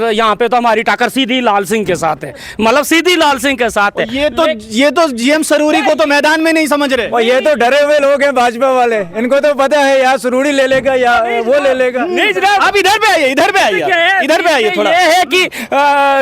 यहाँ पे तो हमारी टक्कर सीधी लाल सिंह के साथ है, मतलब सीधी लाल सिंह के साथ है। ये तो जीएम सरूरी को तो मैदान में नहीं समझ रहे, और ये तो डरे हुए लोग हैं भाजपा वाले, इनको तो पता है या सरूरी ले लेगा या वो ले लेगा। नहीं जनाब, आप इधर पे आइए, इधर पे आइए थोड़ा। ये है कि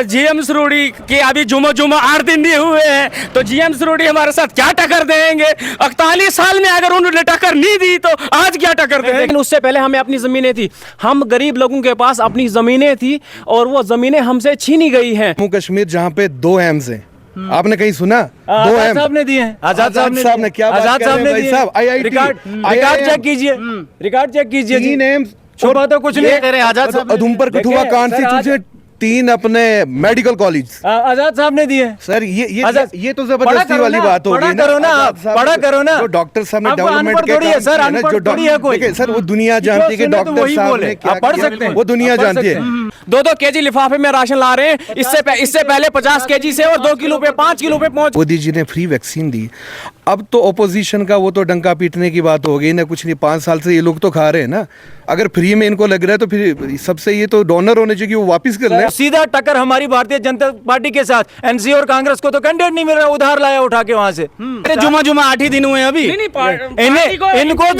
जीएम सरूरी के अभी जुम्मा 8 दिन नहीं हुए हैं, तो जीएम सरूरी हमारे साथ क्या टक्कर देंगे? 41 साल में अगर उन्होंने टक्कर नहीं दी तो आज क्या टक्कर देंगे? लेकिन उससे पहले हमें अपनी जमीनें थी, हम गरीब लोगों के पास अपनी जमीनें थी और वो जमीनें हमसे छीनी गई हैं। जम्मू कश्मीर जहाँ पे 2 एम्स हैं, आपने कहीं सुना? 2 एम्स साहब ने दिए हैं, आजाद साहब ने क्या बात कर रहे हैं भाई साहब? रिकॉर्ड चेक कीजिए, रिकॉर्ड चेक कीजिए। 3 एम्स छुपा तो कुछ नहीं करे। आजाद साहब उधमपुर कठुआ कॉन्स्टिट्यूंसी 3 अपने मेडिकल कॉलेज आजाद साहब ने दिए सर। ये तो जबरदस्ती वाली बात होगी ना। पढ़ा करो ना, जो डॉक्टर साहब ने डेवलपमेंट के काम सर, अनपढ़ थोड़ी है कोई। सर वो दुनिया जानती है कि डॉक्टर साहब ने क्या पढ़ सकते हैं, वो दुनिया जानती है। 2-2 केजी लिफाफे में राशन ला रहे हैं, इससे पहले 50 केजी से और 2 किलो पे 5 किलो पे पहुंच। मोदी जी ने फ्री वैक्सीन दी, अब तो ओपोजिशन का वो तो डंका पीटने की बात हो गई ना। कुछ नहीं, 5 साल से ये लोग तो खा रहे हैं ना। अगर फ्री में इनको लग रहा है तो फिर सबसे ये तो डोनर होने चाहिए, वो वापस कर लें। सीधा टक्कर हमारी भारतीय जनता पार्टी के साथ। एनसी और कांग्रेस को तो कैंडिडेट नहीं मिल रहा, उधार लाया उठा के वहां से। जुमा 8 ही दिन हुए अभी। इनको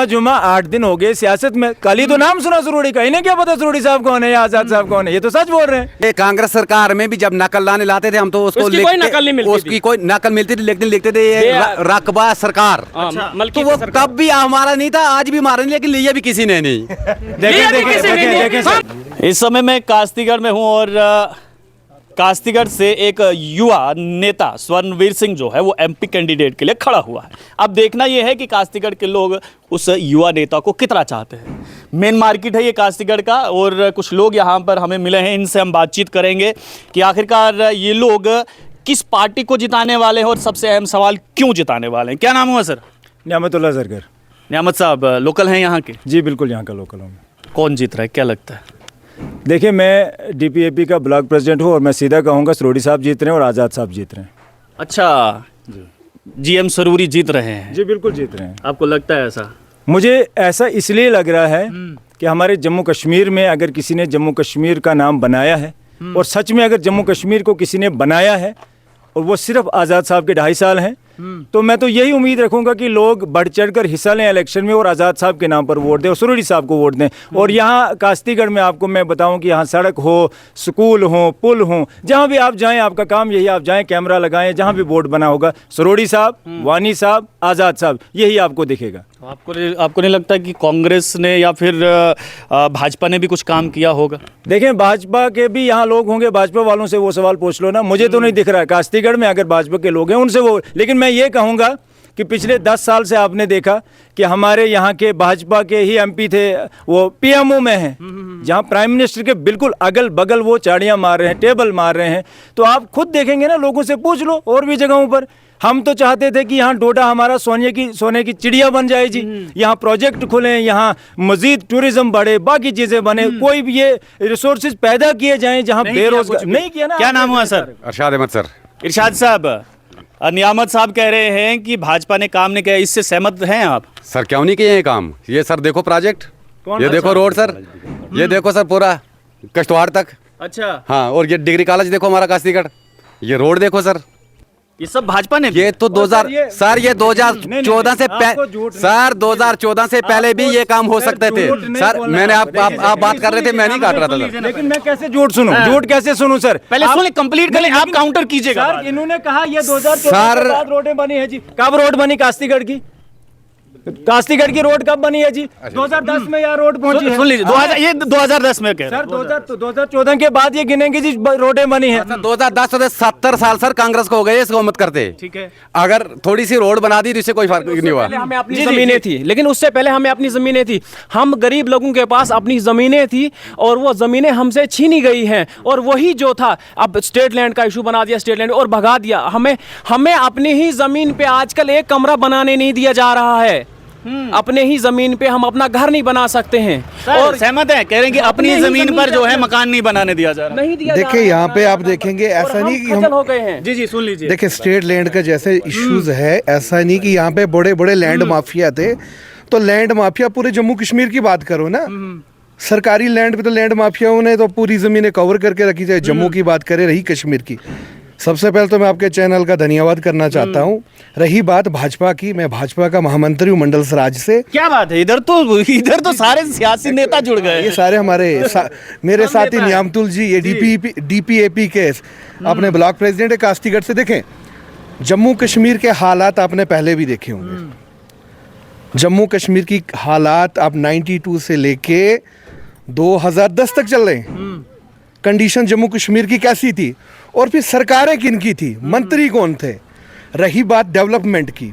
जुमा 8 दिन हो गए सियासत में। कल ही तो नाम सुना सरूरी का, इन्हें क्या पता सरूरी साहब कौन है या आजाद साहब कौन है? ये तो सच बोल रहे हैं। कांग्रेस सरकार में भी जब नकल लाने लाते थे हम तो उसको उसकी कोई नकल नहीं मिलती, उसकी कोई नकल मिलती थी, लेकिन लिखते थे ये रकबा सरकार। तो वो तब भी हमारा नहीं था, आज भी हमारा नहीं, लेकिन लिया भी किसी ने नहीं। इस समय मैं कास्तीगढ़ में हूं और कास्तीगढ़ से एक युवा नेता स्वर्णवीर सिंह जो है वो एमपी कैंडिडेट के लिए खड़ा हुआ है। अब देखना यह है कि कास्तीगढ़ के लोग उस युवा नेता को कितना चाहते हैं। मेन मार्केट है ये कास्तीगढ़ का और कुछ लोग यहाँ पर हमें मिले हैं, इनसे हम बातचीत करेंगे कि आखिरकार ये लोग किस पार्टी को जिताने वाले हैं और सबसे अहम सवाल क्यों जिताने वाले हैं। क्या नाम हुआ सर? नियामतुल्लाह सरकार। नियामत साहब लोकल हैं यहाँ के? जी बिल्कुल, यहाँ का लोकल हूँ। कौन जीत रहा है, क्या लगता है? देखिए, मैं डीपीएपी का ब्लॉक प्रेसिडेंट हूँ और मैं सीधा कहूँगा सरूरी साहब जीत रहे हैं और आज़ाद साहब जीत रहे हैं। अच्छा, जीएम सरूरी जीत रहे हैं? जी बिल्कुल जीत रहे हैं। आपको लगता है ऐसा? मुझे ऐसा इसलिए लग रहा है कि हमारे जम्मू कश्मीर में अगर किसी ने जम्मू कश्मीर का नाम बनाया है और सच में अगर जम्मू कश्मीर को किसी ने बनाया है और वो सिर्फ आज़ाद साहब के 2.5 साल हैं, तो मैं तो यही उम्मीद रखूंगा कि लोग बढ़ चढ़कर हिस्सा लें इलेक्शन में और आज़ाद साहब के नाम पर वोट दें और सरूरी साहब को वोट दें। और यहाँ कास्तीगढ़ में आपको मैं बताऊं कि यहाँ सड़क हो, स्कूल हो, पुल हो, जहाँ भी आप जाएं आपका काम यही, आप जाएं कैमरा लगाएं, जहाँ भी बोर्ड बना होगा सरूरी साहब, वानी साहब, आज़ाद साहब, यही आपको दिखेगा। आपको नहीं लगता कि कांग्रेस ने या फिर भाजपा ने भी कुछ काम किया होगा? देखें, भाजपा के भी यहाँ लोग होंगे, भाजपा वालों से वो सवाल पूछ लो ना, मुझे तो नहीं दिख रहा है। कास्तीगढ़ में अगर भाजपा के लोग हैं उनसे वो, लेकिन मैं ये कहूँगा कि पिछले 10 साल से आपने देखा कि हमारे यहाँ के भाजपा के ही एमपी थे, वो पीएमओ में हैं, जहाँ प्राइम मिनिस्टर के बिल्कुल अगल बगल वो चाड़ियाँ मार रहे हैं, टेबल मार रहे हैं। तो आप खुद देखेंगे ना, लोगों से पूछ लो और भी जगहों पर। हम तो चाहते थे कि यहाँ डोडा हमारा सोने की चिड़िया बन जाए जी, यहाँ प्रोजेक्ट खुलें, यहाँ मजीद टूरिज्म बढ़े, बाकी चीजें बने, कोई भी ये रिसोर्सेज पैदा किए जाएं जहाँ बेरोजगार नहीं किया ना। क्या नाम हुआ सर? अरशाद अहमद सर। इरशाद साहब, नियामत साहब कह रहे हैं कि भाजपा ने काम नहीं किया, इससे सहमत हैं आप? सर क्यों नहीं किए ये काम? ये सर देखो प्रोजेक्ट, ये देखो रोड सर, ये देखो सर पूरा कश्तवाड़ तक। अच्छा, हाँ, और ये डिग्री कॉलेज देखो हमारा कास्तीगढ़, ये रोड देखो सर, ये सब भाजपा ने? ये तो 2014 से सर 2014 से पहले भी ये काम हो सकते थे सर। मैंने आप बात कर रहे थे, मैं नहीं काट रहा था सर। लेकिन मैं कैसे झूठ सुनूं? झूठ कैसे सुनूं सर? पहले सुनिए, कंप्लीट कर लें, आप काउंटर कीजिएगा। सर इन्होंने कहा ये 2014 के बाद रोडें बनी है जी। कब रोड बनी कास्तीगढ़ की? कास्तीगढ़ की रोड कब बनी है जी? 2010 में यहाँ रोड पहुंची है। सुन लीजिए, 2010 में कह रहे सर 2014 के बाद ये गिनेंगे जी रोडें बनी है। 2010 से 70 साल सर कांग्रेस को हो गए इसको मत करते। ठीक है, अगर थोड़ी सी रोड बना दी तो इससे कोई फर्क नहीं हुआ। हमें अपनी जमीनें थी, लेकिन उससे पहले हमें अपनी जमीनें थी, हम गरीब लोगों के पास अपनी जमीनें थी और वो जमीनें हमसे छीनी गई हैं। और वही जो था, अब स्टेट लैंड का इशू बना दिया, स्टेट लैंड और भगा दिया। हमें अपनी ही जमीन पे आजकल एक कमरा बनाने नहीं दिया जा रहा है। अपने ही जमीन पे हम अपना घर नहीं बना सकते हैं। और सहमत है, कह रहे हैं कि अपनी जमीन पर जो है मकान नहीं बनाने दिया जा रहा। नहीं दिया। देखिए यहाँ पे आप देखेंगे, ऐसा नहीं कि हम हो गए हैं। जी सुन लीजिए। देखिए स्टेट लैंड का जैसे इश्यूज है, ऐसा नहीं कि यहाँ पे बड़े बड़े लैंड माफिया थे। तो लैंड माफिया पूरे जम्मू कश्मीर की बात करो ना, सरकारी लैंड पे तो लैंड माफियाओं ने तो पूरी ज़मीनें कवर करके रखी, चाहे जम्मू की बात करें रही कश्मीर की। सबसे पहले तो मैं आपके चैनल का धन्यवाद करना चाहता हूँ। रही बात भाजपा की, मैं भाजपा का महामंत्री हूँ मंडल सराज से। क्या बात है, इधर तो सारे सियासी नेता जुड़ गए ये हैं। सारे मेरे साथी नियामतुल जी, ये डीपीएपी के अपने ब्लॉक प्रेसिडेंट है कास्तीगढ़ से। देखें, जम्मू कश्मीर के हालात आपने पहले भी देखे होंगे। जम्मू कश्मीर की हालात आप 92 से लेके 2010 तक चल रहे हैं। कंडीशन जम्मू कश्मीर की कैसी थी और फिर सरकारें किन की थी, मंत्री कौन थे। रही बात डेवलपमेंट की,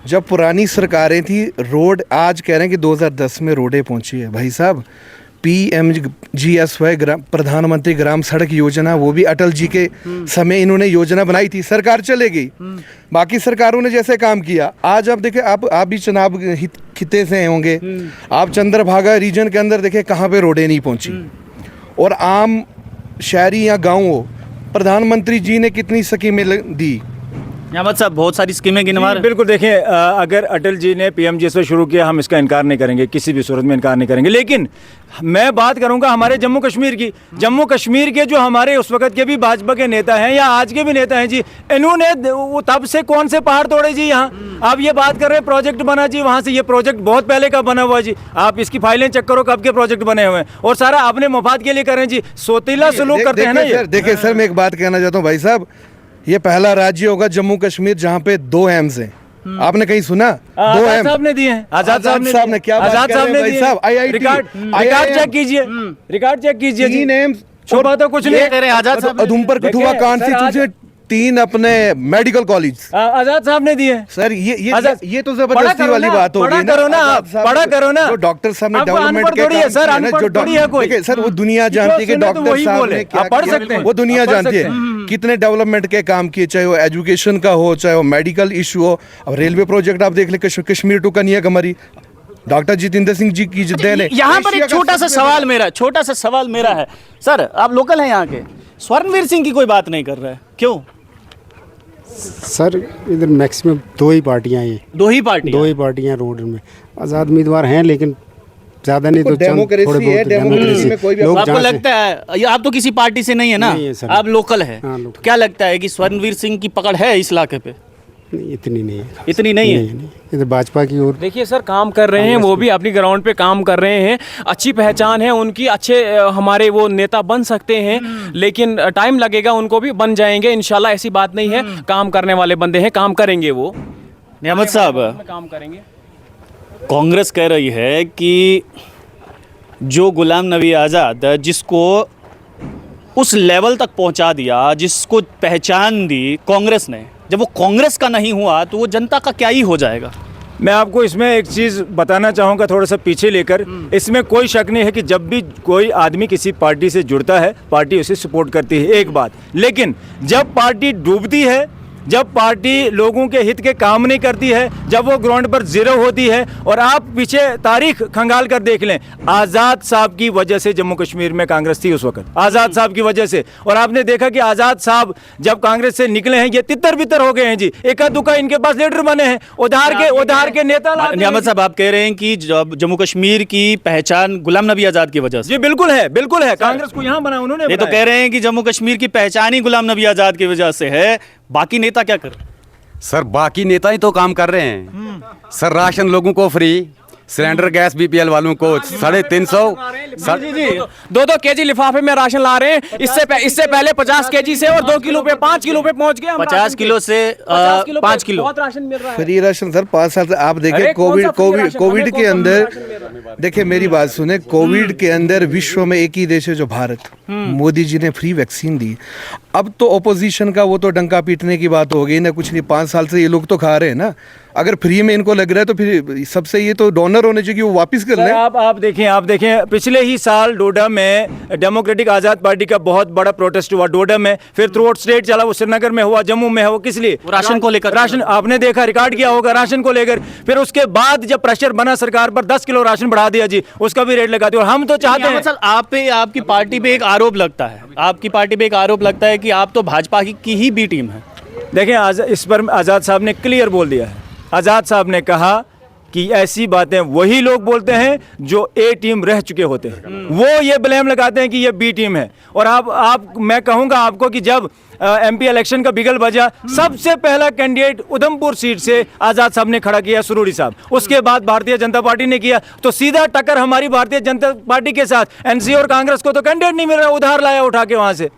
जब पुरानी सरकारें थी रोड, आज कह रहे हैं कि 2010 में रोडें पहुंची है। भाई साहब, PMGSY प्रधानमंत्री ग्राम सड़क योजना, वो भी अटल जी के समय इन्होंने योजना बनाई थी, सरकार चले गई। बाकी सरकारों ने जैसे काम किया, आज आप देखें, आप भी चुनाव खिते से होंगे, आप चंद्रभागा रीजन के अंदर देखें कहाँ पे रोडें नहीं पहुंची। और आम शहरी या गाँव हो, प्रधानमंत्री जी ने कितनी स्कीमें दी। अहमद साहब बहुत सारी स्कीमें गिनवा रहे हैं। बिल्कुल, देखें, अगर अटल जी ने PMGSY शुरू किया, हम इसका इनकार नहीं करेंगे, किसी भी सूरत में इनकार नहीं करेंगे। लेकिन मैं बात करूंगा हमारे जम्मू कश्मीर की। जम्मू कश्मीर के जो हमारे उस वक्त के भी भाजपा के नेता हैं या आज के भी नेता हैं जी, इन्होंने वो तब से कौन से पहाड़ तोड़े जी। यहाँ आप ये बात कर रहे हैं प्रोजेक्ट बना जी, वहाँ से ये प्रोजेक्ट बहुत पहले का बना हुआ जी। आप इसकी फाइलें चेक करो, कब के प्रोजेक्ट बने हुए हैं, और सारा अपने मफाद के लिए कर रहे हैं जी। सोतीला सलूक करते हैं ना ये। देखिए सर, मैं एक बात कहना चाहता हूँ भाई साहब, ये पहला राज्य होगा जम्मू कश्मीर जहाँ पे 2 एम्स हैं। आपने कहीं सुना? 2 आजाद साहब ने दिए हैं। आजाद साहब ने क्या, आजाद साहब ने दिए। रिकॉर्ड चेक कीजिए, रिकॉर्ड चेक कीजिए। 3 एम्स, शोभा तो कुछ नहीं कह रहे। आजाद साहब उधमपुर कठुआ कॉन्स्टिट्यूशन 3 अपने मेडिकल कॉलेज आजाद साहब ने दिए। सर ये तो जबरदस्ती वाली बात हो गई ना। पढ़ा करो ना, जो डॉक्टर साहब ने डेवलपमेंट के काम सर, अनपढ़ थोड़ी है कोई। देखिए सर, वो दुनिया जानती है कि डॉक्टर साहब ने क्या पढ़ किया। सकते हैं, वो दुनिया जानती है कितने डेवलपमेंट के काम किए, चाहे वो एजुकेशन का हो, चाहे वो मेडिकल इशू हो। अब रेलवे प्रोजेक्ट आप देख ले, कश्मीर टू कन्याकुमारी, डॉक्टर जितेंद्र सिंह जी की देन है। यहाँ पर एक छोटा सा सवाल मेरा है सर, आप लोकल हैं यहाँ के, स्वर्णवीर सिंह की कोई बात नहीं कर रहा है, क्यों? सर इधर मैक्सिमम 2 ही पार्टियां हैं। 2 ही पार्टियां रोड में। आज़ाद उम्मीदवार हैं लेकिन ज़्यादा नहीं, तो डेमोक्रेसी है, डेमोक्रेसी में कोई भी आपको लगता है, आप तो किसी पार्टी से नहीं है ना, आप लोकल है, तो क्या लगता है कि स्वर्णवीर सिंह की पकड़ है इस इलाके पे? नहीं, इतनी नहीं है। इतनी नहीं है। इधर भाजपा की ओर देखिए सर, काम कर रहे हैं, वो भी अपनी ग्राउंड पे काम कर रहे हैं, अच्छी पहचान है उनकी, अच्छे हमारे वो नेता बन सकते हैं, लेकिन टाइम लगेगा, उनको भी बन जाएंगे इंशाल्लाह, ऐसी बात नहीं है। काम करने वाले बंदे हैं, काम करेंगे वो। नियामत साहब, काम करेंगे। कांग्रेस कह रही है कि जो गुलाम नबी आज़ाद जिसको उस लेवल तक पहुंचा दिया, जिसको पहचान दी कांग्रेस ने, जब वो कांग्रेस का नहीं हुआ तो वो जनता का क्या ही हो जाएगा? मैं आपको इसमें एक चीज़ बताना चाहूँगा, थोड़ा सा पीछे लेकर। इसमें कोई शक नहीं है कि जब भी कोई आदमी किसी पार्टी से जुड़ता है, पार्टी उसे सपोर्ट करती है, एक बात। लेकिन जब पार्टी डूबती है, जब पार्टी लोगों के हित के काम नहीं करती है, जब वो ग्राउंड पर जीरो होती है, और आप पीछे तारीख खंगाल कर देख लें, आज़ाद साहब की वजह से जम्मू कश्मीर में कांग्रेस थी उस वक्त, आज़ाद साहब की वजह से। और आपने देखा कि आज़ाद साहब जब कांग्रेस से निकले हैं, ये तितर बितर हो गए हैं जी, एका दुका इनके पास लीडर बने हैं, उधार के नेता। नियामत साहब, आप कह रहे हैं कि जम्मू कश्मीर की पहचान गुलाम नबी आज़ाद की वजह से? जी बिल्कुल है, बिल्कुल है। कांग्रेस को यहाँ बना उन्होंने। ये तो कह रहे हैं कि जम्मू कश्मीर की पहचान ही गुलाम नबी आज़ाद की वजह से है, बाकी नेता क्या कर रहे हैं? सर बाकी नेता ही तो काम कर रहे हैं। सर राशन लोगों को फ्री, सिलेंडर गैस BPL वालों को 350। जी 2-2 केजी लिफाफे में राशन ला रहे हैं। इससे पहले 50 केजी से और 2 किलो पे 5 किलो पे पहुंच गए। 50 किलो से 5 किलो बहुत राशन मिल रहा है। फ्री राशन सर 5 साल से। आप देखें कोविड के अंदर, देखिए मेरी बात सुने, कोविड के अंदर विश्व में एक ही देश है जो भारत। मोदी जी ने फ्री वैक्सीन दी। अब तो ओपोजिशन का वो तो डंका पीटने की बात हो गई ना, कुछ नहीं, 5 साल से ये लोग तो खा रहे हैं ना। अगर फ्री में इनको लग रहा है तो फिर सबसे ये तो डोनर होने चाहिए, वो वापस कर लें। आप देखें पिछले ही साल डोडा में डेमोक्रेटिक आज़ाद पार्टी का बहुत बड़ा प्रोटेस्ट हुआ डोडा में, फिर थ्रू आउट स्टेट चला, वो श्रीनगर में हुआ, जम्मू में हुआ, किस लिए? राशन को लेकर। राशन आपने देखा, रिकॉर्ड किया होगा, राशन को लेकर। फिर उसके बाद जब प्रेशर बना सरकार पर, 10 किलो राशन बढ़ा दिया जी, उसका भी रेट लगा दिया। और हम तो चाहते हैं, आपकी पार्टी पे एक आरोप लगता है, आपकी पार्टी पे एक आरोप लगता है कि आप तो भाजपा की ही बी टीम है। देखें इस पर आज़ाद साहब ने क्लियर बोल दिया है। आज़ाद साहब ने कहा कि ऐसी बातें वही लोग बोलते हैं जो ए टीम रह चुके होते हैं, वो ये ब्लेम लगाते हैं कि ये बी टीम है। और आप मैं कहूंगा आपको कि जब एमपी इलेक्शन का बिगल बजा, सबसे पहला कैंडिडेट उधमपुर सीट से आजाद साहब ने खड़ा किया, सुरूरी साहब, उसके बाद भारतीय जनता पार्टी ने किया, तो सीधा टक्कर हमारी भारतीय जनता पार्टी के साथ। एनसी और कांग्रेस को तो कैंडिडेट नहीं मिल रहा, उधार लाया उठा के वहां से।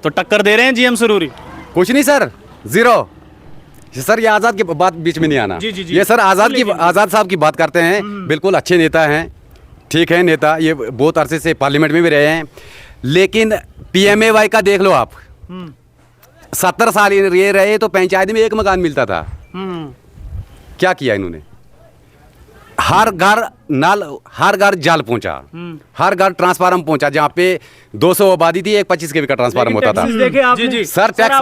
तो टक्कर दे रहे हैं जीएम सुरूरी? कुछ नहीं सर, जीरो। सर ये आजाद की बात बीच में नहीं आना। ये सर आजाद साहब की बात करते हैं, बिल्कुल अच्छे नेता हैं, ठीक है नेता, ये बहुत अरसे से पार्लियामेंट में भी रहे हैं। लेकिन पीएमएवाई का देख लो आप, 70 साल ये रहे तो पंचायत में एक मकान मिलता था। क्या किया इन्होंने? हर घर नल, हर घर जल पहुंचा, हर घर ट्रांसफार्मर पहुंचा। जहाँ पे 200 आबादी थी, एक 25 के का ट्रांसफार्मर होता था। देखे आपने? सर टैक्स,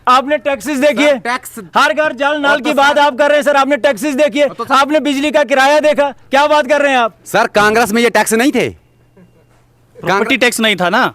आपने टैक्सेस देखिए, टैक्स हर घर जल नल की बात आप कर रहे हैं सर। आपने टैक्सेस देखिए, आपने बिजली का किराया देखा, क्या बात कर रहे हैं आप? सर कांग्रेस में ये टैक्स नहीं थे, प्रॉपर्टी टैक्स नहीं था ना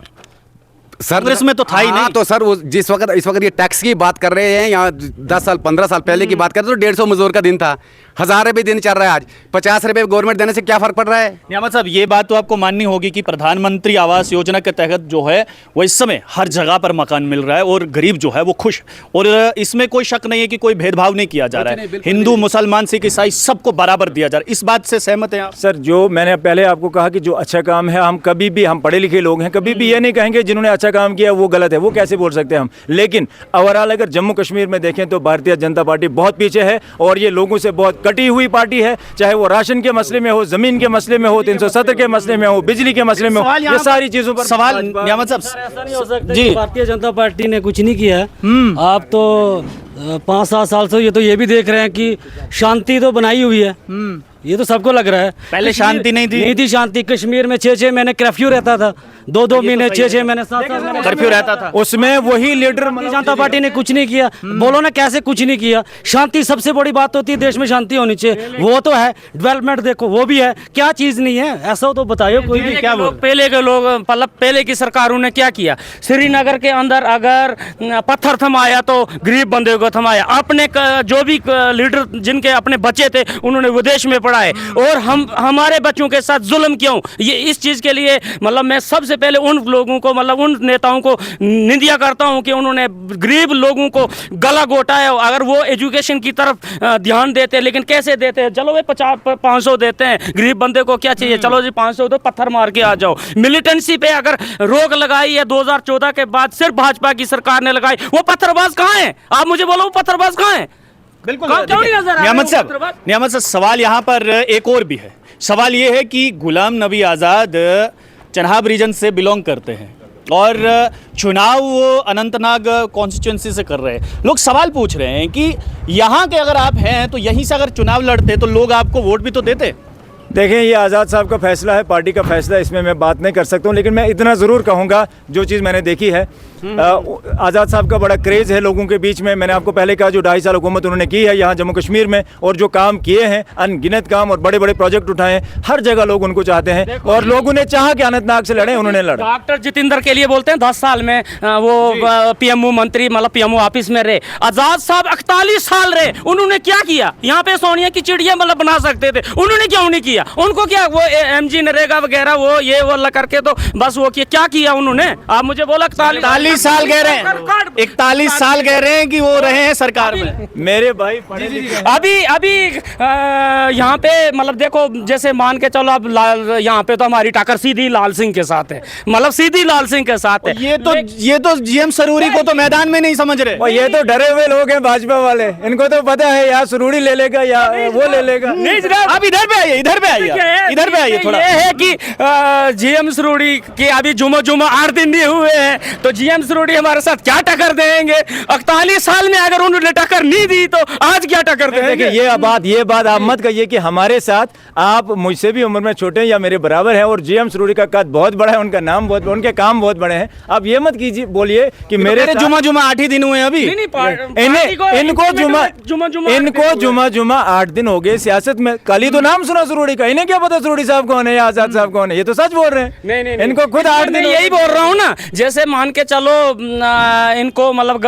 सर कांग्रेस में तो था ही नहीं। तो सर वो इस वक्त ये टैक्स की बात कर रहे हैं, यहाँ 10 साल 15 साल पहले की बात करें तो 150 मजदूर का दिन था, 1000 रुपये दिन चल रहा है। आज 50 रुपये गवर्नमेंट देने से क्या फर्क पड़ रहा है? नियामत साहब, ये बात तो आपको माननी होगी कि प्रधानमंत्री आवास योजना के तहत जो है वो इस समय हर जगह पर मकान मिल रहा है और गरीब जो है वो खुश, और इसमें कोई शक नहीं है कि कोई भेदभाव नहीं किया जा रहा है। हिंदू, मुसलमान, सिख, ईसाई सबको बराबर दिया जा रहा है। इस बात से सहमत हैं आप? सर जो मैंने पहले आपको कहा कि जो अच्छा काम है, हम कभी भी, हम पढ़े लिखे लोग हैं, कभी भी ये नहीं कहेंगे जिन्होंने अच्छा काम किया वो गलत है, वो कैसे बोल सकते हैं हम। लेकिन ओवरऑल अगर जम्मू कश्मीर में देखें तो भारतीय जनता पार्टी बहुत पीछे है और ये लोगों से बहुत कटी हुई पार्टी है, चाहे वो राशन के मसले में हो, जमीन के मसले में हो, 370 के मसले में हो, बिजली के मसले में हो, ये सारी चीजों पर सवाल नियामत साहब ऐसा नहीं हो सकता कि भारतीय जनता पार्टी ने कुछ नहीं किया है। आप तो 5-7 साल से ये भी देख रहे हैं कि शांति तो बनाई हुई है, ये तो सबको लग रहा है। पहले शांति नहीं थी शांति। कश्मीर में 6-6 महीने कर्फ्यू रहता था, 2-2 महीने, 6-6 महीने, 7-7 महीने कर्फ्यू रहता था। उसमें वही लीडर, जनता पार्टी ने कुछ नहीं किया। बोलो ना कैसे कुछ नहीं किया? शांति सबसे बड़ी बात होती है, देश में शांति होनी चाहिए, वो तो है। डेवलपमेंट देखो, वो भी है, क्या चीज नहीं है? ऐसा हो तो बताइए कोई भी। क्या बोल, पहले के लोग, मतलब पहले की सरकारों ने क्या किया? श्रीनगर के अंदर अगर पत्थर थमाया तो गरीब बंदे को थमाया। अपने जो भी लीडर जिनके अपने बच्चे थे उन्होंने विदेश में पढ़ाए, और हमारे बच्चों के साथ जुल्म क्यों? ये इस चीज के लिए मतलब मैं सबसे पहले उन लोगों को, मतलब उन नेताओं को निंदा करता हूं कि उन्होंने गरीब लोगों को गला घोटा है। अगर वो एजुकेशन की तरफ ध्यान देते, लेकिन कैसे देते हैं? चलो वे 50-500 देते हैं, गरीब बंदे को क्या चाहिए? चलो जी 500 तो पत्थर मार के आ जाओ। मिलिटेंसी पे अगर रोक लगाई है 2014 के बाद, सिर्फ भाजपा की सरकार ने लगाई, वो पत्थरबाज कहाँ है? आप मुझे बोलो, वो पत्थरबाज कहाँ है? बिल्कुल क्यों नहीं नजर आ रहा है नियामत वो साहब, पत्थरबाज? नियामत साहब, सवाल यहाँ पर एक और भी है। सवाल ये है कि गुलाम नबी आज़ाद चनाब रीजन से बिलोंग करते हैं और चुनाव वो अनंतनाग कॉन्स्टिट्यूंसी से कर रहे हैं। लोग सवाल पूछ रहे हैं कि यहाँ के अगर आप हैं तो यहीं से अगर चुनाव लड़ते तो लोग आपको वोट भी तो देते। देखें, ये आज़ाद साहब का फैसला है, पार्टी का फैसला, इसमें मैं बात नहीं कर सकता हूँ। लेकिन मैं इतना ज़रूर कहूँगा, जो चीज़ मैंने देखी है, आज़ाद साहब का बड़ा क्रेज़ है लोगों के बीच में। मैंने आपको पहले कहा जो 2.5 साल हुकूमत उन्होंने की है यहाँ जम्मू कश्मीर में, और जो काम किए हैं, अनगिनत काम और बड़े बड़े प्रोजेक्ट उठाए हैं, हर जगह लोग उनको चाहते हैं और लोगों ने चाहा कि अनंतनाग से लड़े, उन्होंने लड़ा। डॉक्टर जितेंद्र के लिए बोलते हैं 10 साल में वो पीएमओ मंत्री, मतलब पीएमओ ऑफिस में रहे। आजाद साहब 41 साल रहे, उन्होंने क्या किया? यहाँ पे सोनिया की चिड़िया मतलब बना सकते थे, उन्होंने क्यों नहीं किया? उनको क्या वो एमजी नरेगा वगैरह वो ये वो करके तो बस वो क्या किया उन्होंने? आप मुझे बोला 41 साल कह रहे हैं, 41 साल कह रहे हैं कि वो रहे हैं सरकार में। मेरे भाई पढ़े लिखे अभी यहाँ पे मतलब देखो, जैसे मान के चलो अब यहाँ पे तो हमारी टक्कर सीधी लाल सिंह के साथ है, मतलब सीधी लाल सिंह के साथ है। ये तो जीएम सरूरी को तो मैदान में नहीं समझ रहे। और ये तो डरे हुए लोग हैं भाजपा वाले, इनको तो पता है या सरूरी ले लेगा या वो ले लेगा। अब इधर पे आइए, इधर पे आइए थोड़ा। ये है कि जीएम सरूरी के अभी जुमा 8 दिन नहीं हुए हैं, तो जीएम सरूरी हमारे साथ क्या टक्कर देंगे? 41 साल में अगर उन्होंने टक्कर नहीं दी तो आज क्या टक्कर देंगे? देखिए, ये बात आप मत कहिए कि हमारे साथ, आप मुझसे भी उम्र में छोटे हैं या मेरे बराबर हैं, और जीएम सरूरी का कद बहुत बड़ा है, उनका नाम बहुत, उनके काम बहुत बड़े हैं। आप ये मत कीजिए, बोलिए कि मेरे जुमा 8 ही दिन हुए हैं अभी। इनको जुमा 8 दिन हो गए सियासत में। कल ही तो नाम सुना सरूरी सुरोड़ी का, इन्हें क्या पता सुरोड़ी साहब कौन है या आजाद साहब कौन है? ये तो सच बोल रहे हैं। नहीं, इनको खुद 8 मैं दिन यही बोल रहा हूँ ना, जैसे मान के चलो इनको मतलब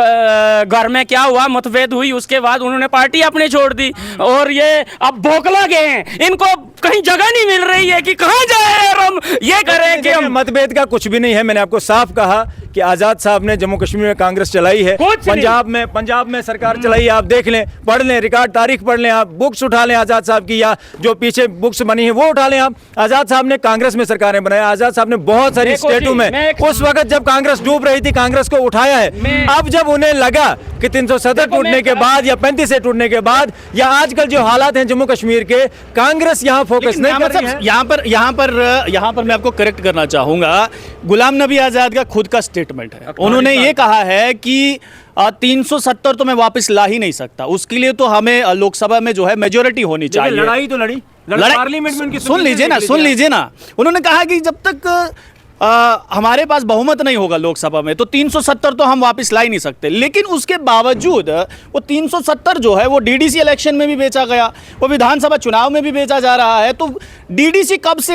घर में क्या हुआ, मतभेद हुई, उसके बाद उन्होंने पार्टी अपनी छोड़ दी और ये अब भोकला गए हैं, इनको कहीं जगह नहीं मिल रही है कि कहाँ जाए और हम ये करें कि हम। मतभेद का कुछ भी नहीं है। मैंने आपको साफ कहा कि आजाद साहब ने जम्मू कश्मीर में कांग्रेस चलाई है, पंजाब में सरकार चलाई है। आप देख लें, पढ़ लें, रिकॉर्ड तारीख पढ़ लें, आप बुक्स उठा लें आजाद साहब की, या जो पीछे बुक्स बनी है वो उठा लें आप। आजाद साहब ने कांग्रेस में सरकारें बनाई, आजाद साहब ने बहुत सारी स्टेटों में उस वक्त जब कांग्रेस डूब रही थी कांग्रेस को उठाया है। अब जब उन्हें लगा कि 370 टूटने के बाद या 35 से टूटने के बाद या आजकल जो हालात हैं जम्मू कश्मीर के, कांग्रेस यहाँ फोकस नहीं कर रही है। यहाँ पर मैं आपको करेक्ट करना चाहूंगा, गुलाम नबी आजाद का खुद का स्टेटमेंट है। उन्होंने ये कहा है कि 370 तो मैं वापस ला ही नहीं सकता, उसके लिए तो हमें लोकसभा में जो है मेजोरिटी होनी चाहिए। लड़ाई तो लड़ी पार्लियामेंट में उनकी। सुन लीजिए ना, उन्होंने कहा कि जब तक हमारे पास बहुमत नहीं होगा लोकसभा में तो 370 तो हम वापस ला ही नहीं सकते। लेकिन उसके बावजूद वो 370 जो है वो डीडीसी इलेक्शन में भी बेचा गया, वो विधानसभा चुनाव में भी बेचा जा रहा है। तो डीडीसी कब से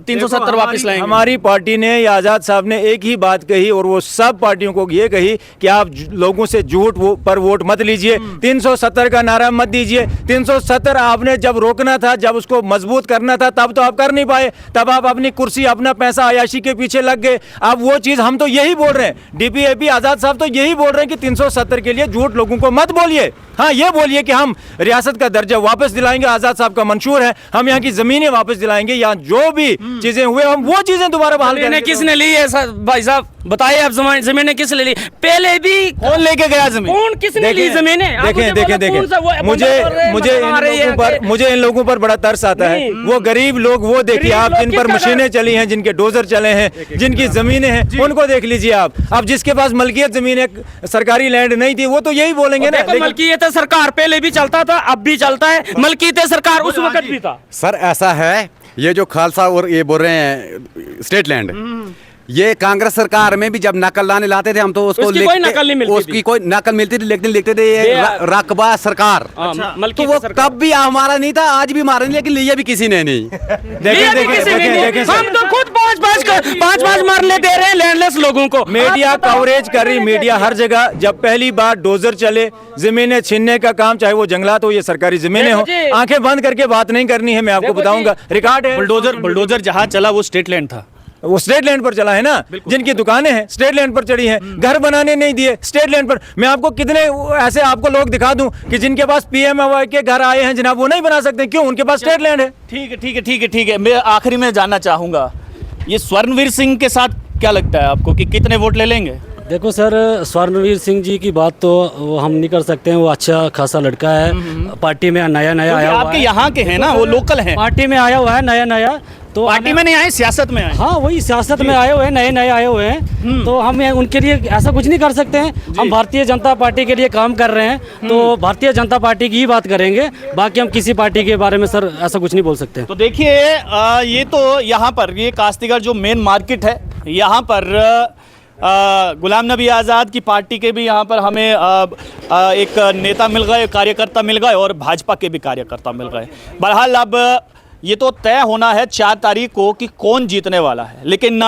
370 वापस लाएंगे? हमारी पार्टी ने या आजाद साहब ने एक ही बात कही और वो सब पार्टियों को ये कही कि आप लोगों से झूठ पर वोट मत लीजिए, 370 का नारा मत दीजिए। 370 आपने जब रोकना था, जब उसको मजबूत करना था, तब तो आप कर नहीं पाए, तब आप अपनी कुर्सी, अपना पैसा अयाशी के पीछे लग गए। अब वो चीज हम तो यही बोल रहे हैं, डीपीएपी आजाद साहब तो यही बोल रहे हैं कि 370 के लिए झूठ लोगों को मत बोलिए। हाँ, ये बोलिए कि हम रियासत का दर्जा वापस दिलाएंगे, आजाद साहब का मंशूर है, हम यहाँ की जमीनें वापस दिलाएंगे, यहाँ जो भी चीजें हुए हम वो चीजें दोबारा बहाल करेंगे। किसने ली है भाई साहब, बताइए आप, जमीनें किसने ली? पहले भी कौन लेके गया जमीन? कौन किसने ली जमीनें? देखें, मुझे इन लोगों पर बड़ा तरस आता है। वो गरीब लोग, वो देखिए आप, जिन पर मशीनें चली हैं, जिनके डोजर चले हैं, जिनकी जमीनें हैं, उनको देख लीजिए आप। अब जिसके पास मलकियत जमीन है, सरकारी लैंड नहीं थी, वो तो यही बोलेंगे ना। मलकियत सरकार पहले भी चलता था, अब भी चलता है, मलकियत सरकार उस वक्त भी था। सर ऐसा है, ये जो खालसा और ये बोल रहे हैं स्टेट लैंड, ये कांग्रेस सरकार में भी जब नकल लाने लाते थे हम तो उसको उसकी कोई नकल नहीं मिलती थी। उसकी कोई नकल मिलती थी, लेकिन लिखते थे ये रकबा सरकार। तो वो तब भी हमारा नहीं था, आज भी हमारा नहीं, लेकिन लिया भी किसी ने नहीं। देखें, हम तो खुद पाँच मरने दे रहे हैं लैंडलेस लोगों को। मीडिया कवरेज कर रही, मीडिया हर जगह। जब पहली बार डोजर चले, जमीनें छीनने का काम, चाहे वो जंगलात हो या सरकारी जमीनें हो, आंखें बंद करके बात नहीं करनी है। मैं आपको बताऊंगा, रिकॉर्ड है। बुलडोजर जहां चला वो स्टेट लैंड था, वो स्टेट लैंड पर चला है ना। जिनकी दुकानें हैं स्टेट लैंड पर चढ़ी हैं, घर बनाने नहीं दिए स्टेट लैंड पर। मैं आपको कितने ऐसे आपको लोग दिखा दूं कि जिनके पास पीएमआई के घर आए हैं जनाब, वो नहीं बना सकते, क्यों? उनके पास स्टेट लैंड है। ठीक है। मैं आखिरी में जानना चाहूंगा, ये स्वर्णवीर सिंह के साथ क्या लगता है आपको कि कितने वोट ले लेंगे? देखो सर, स्वर्णवीर सिंह जी की बात तो वो हम नहीं कर सकते हैं। वो अच्छा खासा लड़का है, पार्टी में नया आया हुआ है। आपके यहाँ के हैं ना, वो लोकल हैं। पार्टी में आया हुआ है नया, तो पार्टी में नहीं आए, सियासत में आए। हाँ, वही सियासत में आए हुए हैं, नए आए हुए हैं। तो हम उनके लिए ऐसा कुछ नहीं कर सकते हैं। हम भारतीय जनता पार्टी के लिए काम कर रहे हैं, तो भारतीय जनता पार्टी की ही बात करेंगे। बाकी हम किसी पार्टी के बारे में सर ऐसा कुछ नहीं बोल सकते। तो देखिए, ये तो यहाँ पर ये कास्तीगढ़ जो मेन मार्केट है, यहाँ पर गुलाम नबी आज़ाद की पार्टी के भी यहाँ पर हमें एक नेता मिल गए, कार्यकर्ता मिल गए, और भाजपा के भी कार्यकर्ता मिल गए। बहरहाल अब ये तो तय होना है 4 तारीख को कि कौन जीतने वाला है। लेकिन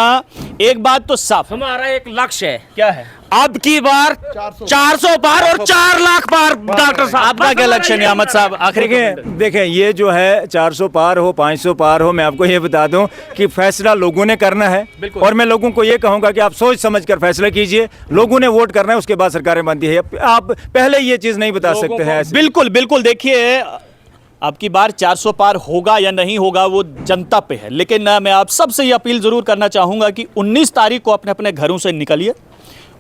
एक बात तो साफ, हमारा एक लक्ष्य है। क्या है? अब की बार 400 पार और 4 लाख पार। डॉक्टर साहब, आपका क्या लक्ष्य है नियामत साहब? आखिरी देखें, ये जो है 400 पार हो, 500 पार हो, मैं आपको ये बता दूं कि फैसला लोगों ने करना है। और मैं लोगों को ये कहूंगा कि आप सोच समझ कर फैसला कीजिए। लोगों ने वोट करना है, उसके बाद सरकारें बनती है। आप पहले ये चीज नहीं बता सकते हैं। बिल्कुल। देखिए, अब की बार 400 पार होगा या नहीं होगा वो जनता पे है। लेकिन मैं आप सबसे ये अपील जरूर करना चाहूंगा कि 19 तारीख को अपने अपने घरों से निकलिए,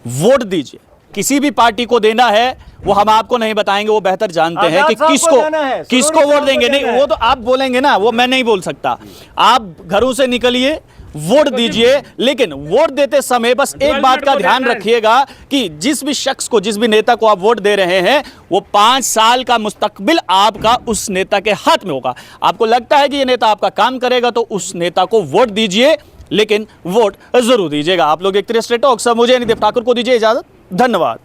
वोट दीजिए। किसी भी पार्टी को देना है वो हम आपको नहीं बताएंगे, वो बेहतर जानते हैं कि किसको वोट देंगे। नहीं, वो तो आप बोलेंगे ना, वो मैं नहीं बोल सकता। आप घरों से निकलिए, वोट दीजिए। लेकिन वोट देते समय बस एक बात का ध्यान रखिएगा कि जिस भी शख्स को, जिस भी नेता को आप वोट दे रहे हैं, वो 5 साल का मुस्तकबिल आपका उस नेता के हाथ में होगा। आपको लगता है कि ये नेता आपका काम करेगा तो उस नेता को वोट दीजिए, लेकिन वोट जरूर दीजिएगा। आप लोग एक तरह स्ट्रेट टॉक, मुझे निदेव ठाकुर को दीजिए इजाजत। धन्यवाद।